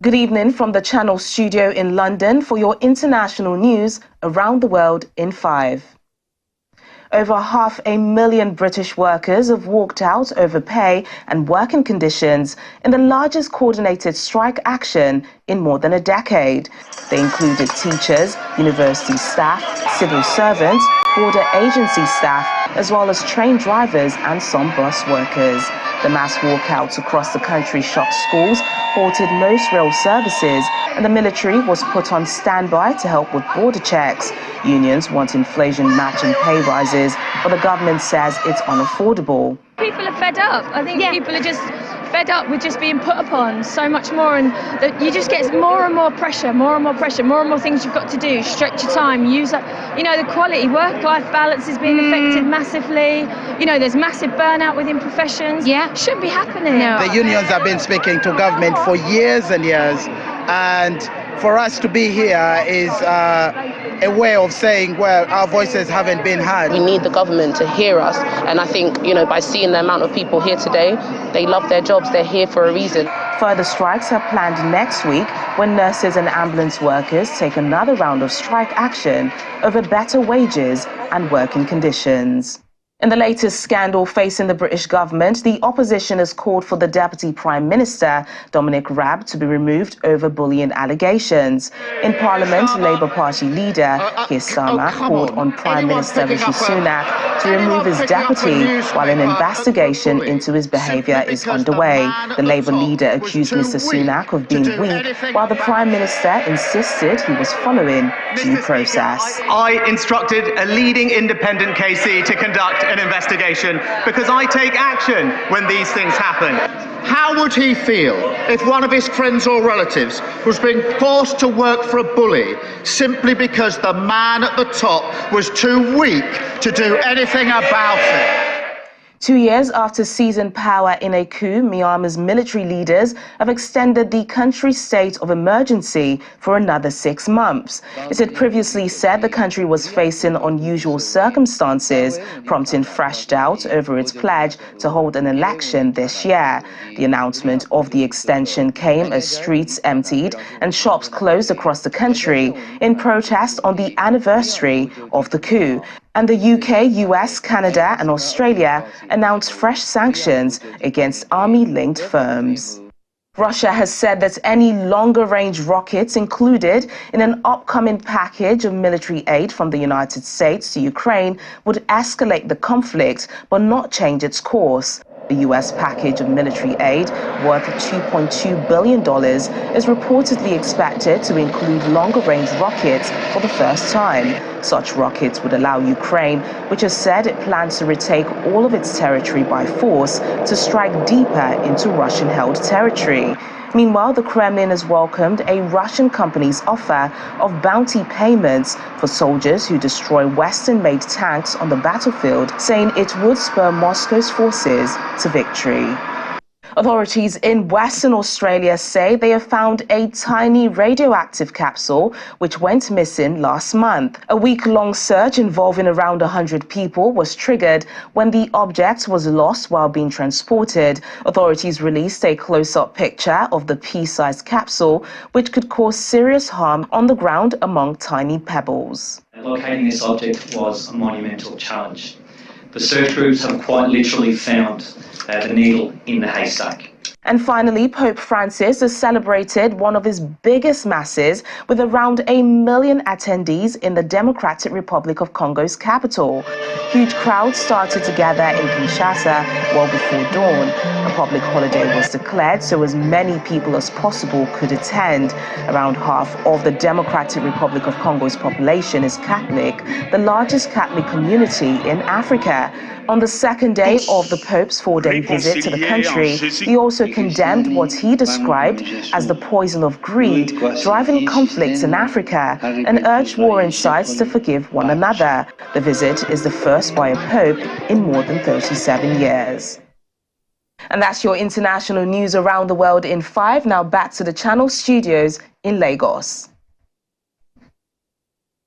Good evening from the Channel studio in London for your international news around the world in 5. Over 500,000 British workers have walked out over pay and working conditions in the largest coordinated strike action in more than a decade. They included teachers, university staff, civil servants, border agency staff, as well as train drivers and some bus workers. The mass walkouts across the country shocked schools, halted most rail services, and the military was put on standby to help with border checks. Unions want inflation-matching pay rises, but the government says it's unaffordable. People are fed up. I think people are just fed up with just being put upon so much more, and that you just get more and more pressure, more and more things you've got to do, stretch your time, use up, the quality work-life balance is being affected massively. There's massive burnout within professions. Shouldn't be happening. The unions have been speaking to government for years and years, and for us to be here is a way of saying, well, our voices haven't been heard. We need the government to hear us, and I think, by seeing the amount of people here today, they love their jobs, they're here for a reason. Further strikes are planned next week when nurses and ambulance workers take another round of strike action over better wages and working conditions. In the latest scandal facing the British government, the opposition has called for the Deputy Prime Minister, Dominic Raab, to be removed over bullying allegations. In Parliament, Labour Party leader Keir Starmer called on Prime Minister Rishi Sunak to remove his deputy while an investigation into his behaviour is underway. The Labour leader accused Mr Sunak of being weak, while the Prime Minister insisted he was following due process. I instructed a leading independent KC to conduct an investigation because I take action when these things happen. How would he feel if one of his friends or relatives was being forced to work for a bully simply because the man at the top was too weak to do anything about it? 2 years after seizing power in a coup, Myanmar's military leaders have extended the country's state of emergency for another 6 months. It had previously said the country was facing unusual circumstances, prompting fresh doubt over its pledge to hold an election this year. The announcement of the extension came as streets emptied and shops closed across the country in protest on the anniversary of the coup. And the UK, US, Canada and Australia announced fresh sanctions against army-linked firms. Russia has said that any longer-range rockets included in an upcoming package of military aid from the United States to Ukraine would escalate the conflict but not change its course. The U.S. package of military aid, worth $2.2 billion, is reportedly expected to include longer-range rockets for the first time. Such rockets would allow Ukraine, which has said it plans to retake all of its territory by force, to strike deeper into Russian-held territory. Meanwhile, the Kremlin has welcomed a Russian company's offer of bounty payments for soldiers who destroy Western-made tanks on the battlefield, saying it would spur Moscow's forces to victory. Authorities in Western Australia say they have found a tiny radioactive capsule which went missing last month. A week-long search involving around 100 people was triggered when the object was lost while being transported. Authorities released a close-up picture of the pea-sized capsule, which could cause serious harm on the ground among tiny pebbles. Locating this object was a monumental challenge. The search groups have quite literally found the needle in the haystack. And finally, Pope Francis has celebrated one of his biggest masses with around 1 million attendees in the Democratic Republic of Congo's capital. Huge crowds started to gather in Kinshasa well before dawn. A public holiday was declared so as many people as possible could attend. Around half of the Democratic Republic of Congo's population is Catholic, the largest Catholic community in Africa. On the second day of the Pope's 4-day visit to the country, he also condemned what he described as the poison of greed, driving conflicts in Africa, and urged warring sides to forgive one another. The visit is the first by a Pope in more than 37 years. And that's your international news around the world in 5. Now back to the Channel studios in Lagos.